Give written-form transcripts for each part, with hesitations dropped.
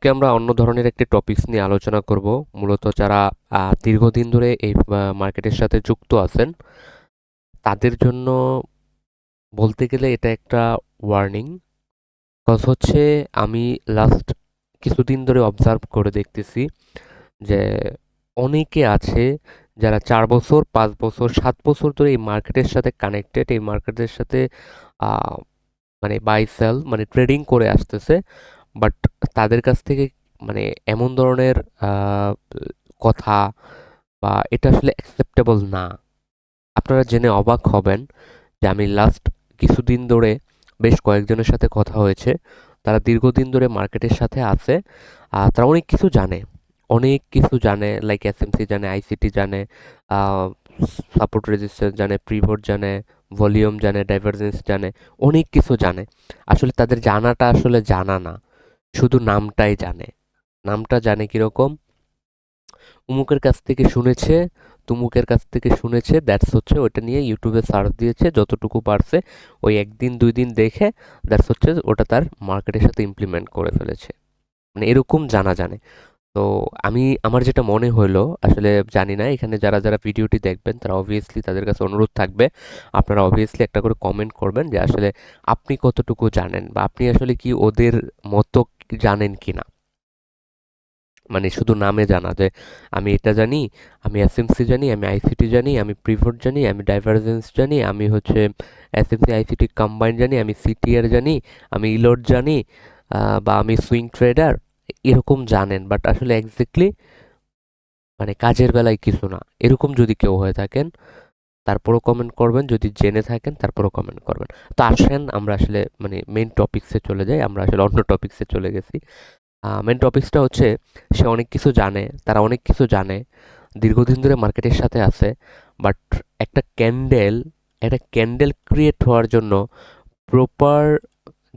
আজকে আমরা অন্য ধরনের একটি টপিকস নিয়ে আলোচনা করব। মূলত যারা দীর্ঘদিন ধরে এই মার্কেটের সাথে যুক্ত আছেন তাদের জন্য বলতে গেলে এটা একটা ওয়ার্নিং। কজ হচ্ছে আমি লাস্ট কিছুদিন ধরে অবজার্ভ করে দেখতেছি যে অনেকে আছে যারা 4 বছর 5 বছর 7 বছর ধরে এই মার্কেটের সাথে কানেক্টেড, এই মার্কেটের সাথে আহ, মানে বাই সেল মানে ট্রেডিং করে আসতেছে। বাট তাদের কাছ থেকে মানে এমন ধরনের আহ, কথা বা এটা আসলে অ্যাকসেপ্টেবল না। আপনারা জেনে অবাক হবেন যে আমি লাস্ট কিছুদিন ধরে বেশ কয়েকজনের সাথে কথা হয়েছে, তারা দীর্ঘদিন ধরে মার্কেটের সাথে আছে। তারা অনেক কিছু জানে, অনেক কিছু জানে, লাইক এসএমসি জানে, আইসিটি জানে, সাপোর্ট রেজিস্ট্যান্স জানে, প্রিভোট জানে, ভলিউম জানে, ডাইভারজেন্স জানে, অনেক কিছু জানে। আসলে তাদের জানাটা আসলে জানা না, শুধু নামটাই জানে। নামটা জানে কিরকম, উমুকের কাছ থেকে শুনেছে, তুমুকের কাছ থেকে শুনেছে, দ্যাটস হচ্ছে ওটা নিয়ে ইউটিউবে সার্চ দিয়েছে যতটুকু পারছে, ওই একদিন দুই দিন দেখে দ্যাটস হচ্ছে ওটা তার মার্কেটের সাথে ইমপ্লিমেন্ট করে ফেলেছে। মানে এরকম জানা জানে। তো আমি আমার যেটা মনে হলো, আসলে জানি না এখানে যারা যারা ভিডিওটি দেখবেন তারা অবভিয়াসলি তাদের কাছে অনুরোধ থাকবে, আপনারা অবভিয়াসলি একটা করে কমেন্ট করবেন যে আসলে আপনি কতটুকু জানেন বা আপনি আসলে কি ওদের মতো জানেন কিনা। মানে শুধু নামে জানা যে আমি এটা জানি, আমি এসএমসি জানি, আমি আইসিটি জানি, আমি প্রিভোট জানি, আমি ডাইভারজেন্স জানি, আমি হচ্ছে এসএমসি আইসিটি কম্বাইন জানি, আমি সিটিআর জানি, আমি ইলোড জানি, বা আমি সুইং ট্রেডার, এরকম জানেন। বাট আসলে এক্স্যাক্টলি মানে কাজের বেলায় কিছু না, এরকম যদি কেউ হয়ে থাকেন তারপরও কমেন্ট করবেন, যদি জেনে থাকেন তারপরও কমেন্ট করবেন। তো আসেন আমরা আসলে মানে মেইন টপিক্সে চলে যাই, আমরা আসলে অন্য টপিক্সে চলে গেছি। মেন টপিকসটা হচ্ছে সে অনেক কিছু জানে, তারা অনেক কিছু জানে, দীর্ঘদিন ধরে মার্কেটের সাথে আছে। বাট একটা ক্যান্ডেল একটা ক্যান্ডেল ক্রিয়েট হওয়ার জন্য প্রপার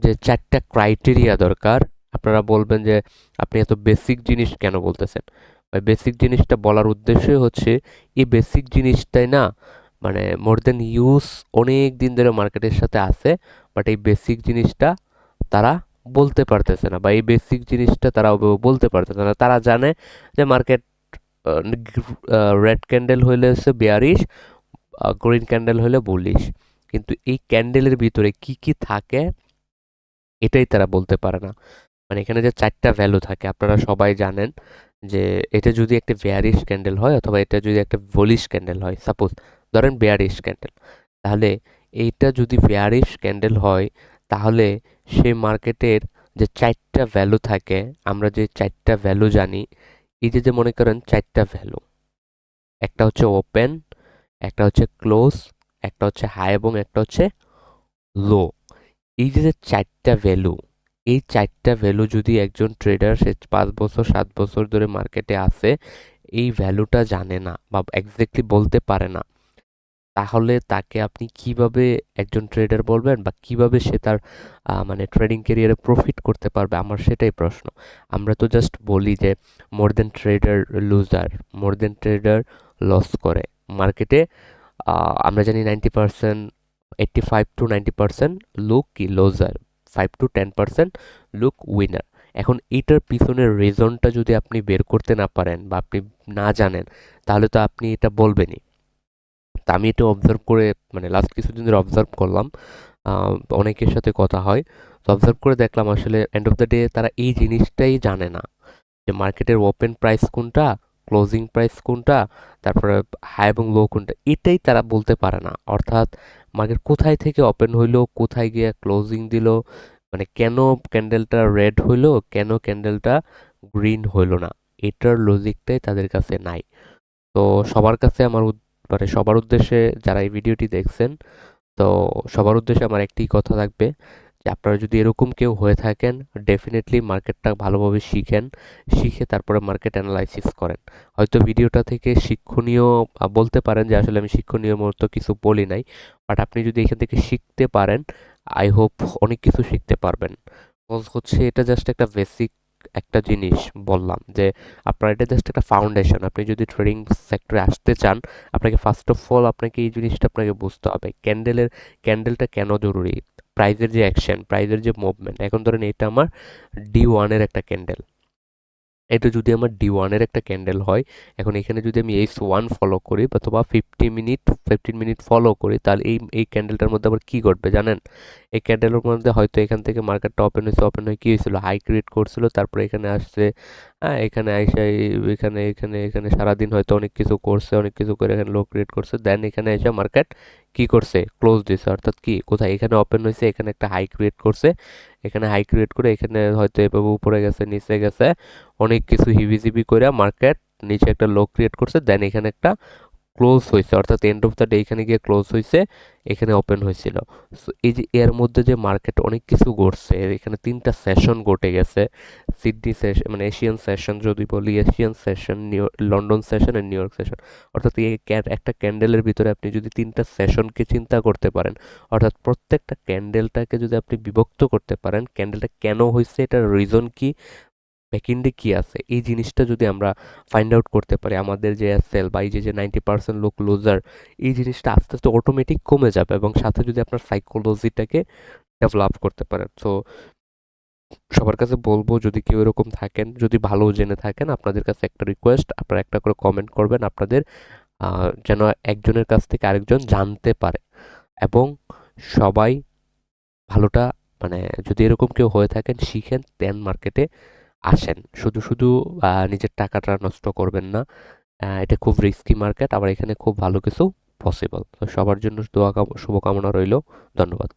যে 4টা ক্রাইটেরিয়া দরকার। আপনারা বলবেন যে আপনি এত বেসিক জিনিস কেন বলতেছেন? ভাই, বেসিক জিনিসটা বলার উদ্দেশ্যই হচ্ছে এই বেসিক জিনিসটাই না, মানে মোর দেন ইউজ অনেক দিন ধরে মার্কেটের সাথে আছে, বাট এই বেসিক জিনিসটা তারা বলতে পারতেছে না, বা এই বেসিক জিনিসটা তারা বলতে পারতেছে না। তারা জানে যে মার্কেট রেড ক্যান্ডেল হইলে হচ্ছে বেয়ারিশ, গ্রিন ক্যান্ডেল হলে বুলিশ, কিন্তু এই ক্যান্ডেলের ভিতরে কি কি থাকে এটাই তারা বলতে পারে না। মানে এখানে যে 4টা ভ্যালু থাকে আপনারা সবাই জানেন, যে এটা যদি একটা বেয়ারিশ ক্যান্ডেল হয় অথবা এটা যদি একটা বুলিশ ক্যান্ডেল হয়, সাপোজ ধরেন বেয়ারিশ ক্যান্ডেল, তাহলে এইটা যদি বেয়ারিশ ক্যান্ডেল হয় তাহলে সেই মার্কেটের যে 4টা ভ্যালু থাকে, আমরা যে 4টা ভ্যালু জানি, এই যে যে মনে করেন 4টা ভ্যালু, একটা হচ্ছে ওপেন, একটা হচ্ছে ক্লোজ, একটা হচ্ছে হাই এবং একটা হচ্ছে লো। এই যে যে 4টা ভ্যালু, এই 4টা ভ্যালু যদি একজন ট্রেডার সে 5 বছর 7 বছর ধরে মার্কেটে আছে এই ভ্যালুটা জানে না বা এক্স্যাক্টলি বলতে পারে না, তাহলে তাকে আপনি কিভাবে একজন ট্রেডার বলবেন বা কিভাবে সে তার মানে ট্রেডিং ক্যারিয়ারে প্রফিট করতে পারবে? আমার সেটাই প্রশ্ন। আমরা তো জাস্ট বলি যে মোর দেন ট্রেডার লুজার, মোর দেন ট্রেডার লস করে মার্কেটে। আমরা জানি 90%, 85 to 90% লোক কি লুজার, 5 to 10% লোক উইনার। এখন এইটার পিছনের রিজনটা যদি আপনি বের করতে না পারেন বা আপনি না জানেন, তাহলে তো আপনি এটা বলবেনই। তা আমি এটা অবজার্ভ করে মানে লাস্ট কিছুদিন ধরে অবজার্ভ করলাম, আহ, অনেকের সাথে কথা হয়, তো অবজার্ভ করে দেখলাম আসলে এন্ড অফ দ্য ডে তারা এই জিনিসটাই জানে না যে মার্কেটের ওপেন প্রাইস কোনটা, ক্লোজিং প্রাইস কোনটা, তারপরে হাই এবং লো কোনটা, এটাই তারা বলতে পারে না। অর্থাৎ মার্কেট কোথায় থেকে ওপেন হইলো, কোথায় গিয়ে ক্লোজিং দিল, মানে কেন ক্যান্ডেলটা রেড হইলো, কেন ক্যান্ডেলটা গ্রিন হইলো না, এটার লজিকটাই তাদের কাছে নাই। তো সবার কাছে আমার মানে সবার উদ্দেশ্যে যারা এই ভিডিওটি দেখছেন, তো সবার উদ্দেশ্যে আমার একটি কথা থাকবে যে আপনারা যদি এরকম কেউ হয়ে থাকেন, ডেফিনেটলি মার্কেটটা ভালোভাবে শিখেন, শিখে তারপরে মার্কেট অ্যানালাইসিস করেন। হয়তো ভিডিওটা থেকে শিক্ষণীয় বলতে পারেন যে আসলে আমি শিক্ষণীয় মতো কিছু বলি নাই, বাট আপনি যদি এখান থেকে শিখতে পারেন, আই হোপ অনেক কিছু শিখতে পারবেন। হচ্ছে এটা জাস্ট একটা বেসিক একটা জিনিস বললাম যে আপনার এটা জাস্ট একটা ফাউন্ডেশন। আপনি যদি ট্রেডিং সেক্টরে আসতে চান, আপনাকে ফার্স্ট অফ অল আপনাকে এই জিনিসটা আপনাকে বুঝতে হবে, ক্যান্ডেলটা কেন জরুরি, প্রাইজের যে অ্যাকশন, প্রাইজের যে মুভমেন্ট। এখন ধরেন এটা আমার D1 এর একটা ক্যান্ডেল, এটা যদি আমার D1 এর একটা ক্যান্ডেল হয়, এখন এখানে যদি আমি S1 ফলো করি অথবা 15 মিনিট ফলো করি, তাহলে এই ক্যান্ডেলটার মধ্যে আবার কি ঘটবে জানেন? এই ক্যান্ডেলের মধ্যে হয়তো এখান থেকে মার্কেটটা ওপেন হয়ে কি হয়েছিল, হাই ক্রিয়েট করছিল, তারপরে এখানে আসছে, হ্যাঁ, এখানে আইসা এখানে এখানে এখানে সারাদিন হয়তো অনেক কিছু করছে, অনেক কিছু করে এখানে লো ক্রিয়েট করছে, দেন এখানে এসে মার্কেট কি করছে, ক্লোজ দিছে। অর্থাৎ কি, কোথায়, এখানে ওপেন হয়েছে, এখানে একটা হাই ক্রিয়েট করছে, এখানে হাই ক্রিয়েট করে এখানে হয়তো এভাবে উপরে গেছে, নিচে গেছে, অনেক কিছু হিবিজিবি করে মার্কেট নিচে একটা লো ক্রিয়েট করছে, দেন এখানে একটা ক্লোজ হয়েছে, অর্থাৎ এন্ড অফ দ্য ডে এখানে গিয়ে ক্লোজ হয়েছে, এখানে ওপেন হয়েছিল। সো এই যে এর মধ্যে যে মার্কেট অনেক কিছু ঘটছে, এখানে 3টা সেশন ঘটে গেছে, সিডনি সেশন মানে এশিয়ান সেশন, যদি বলি এশিয়ান সেশন, লন্ডন সেশন আর নিউ ইয়র্ক সেশন। অর্থাৎ এই একটা ক্যান্ডেলের ভিতরে আপনি যদি 3টা সেশনকে চিন্তা করতে পারেন, অর্থাৎ প্রত্যেকটা ক্যান্ডেলটাকে যদি আপনি বিভক্ত করতে পারেন, ক্যান্ডেলটা কেন হয়েছে, এটার রিজন কি, ব্যাকএন্ডে কি আছে, এই জিনিসটা যদি আমরা ফাইন্ড আউট করতে পারি, আমাদের যে সেল বা এই যে 90% লোক লুজার, এই জিনিসটা আস্তে আস্তে অটোমেটিক কমে যাবে, এবং সাথে যদি আপনার সাইকোলজিটাকে ডেভেলপ করতে পারেন। সো সবার কাছে বলবো, যদি কেউ এরকম থাকেন, যদি ভালো জেনে থাকেন, আপনাদের কাছে একটা রিকোয়েস্ট, আপনারা একটা করে কমেন্ট করবেন, আপনাদের যেন একজনের কাছ থেকে আরেকজন জানতে পারে, এবং সবাই ভালোটা, মানে যদি এরকম কেউ হয়ে থাকেন, শিখেন, দেন মার্কেটে আসেন। শুধু শুধু নিজের টাকাটা নষ্ট করবেন না। এটা খুব রিস্কি মার্কেট, আবার এখানে খুব ভালো কিছু পসিবল। তো সবার জন্য দোয়া শুভকামনা রইল। ধন্যবাদ।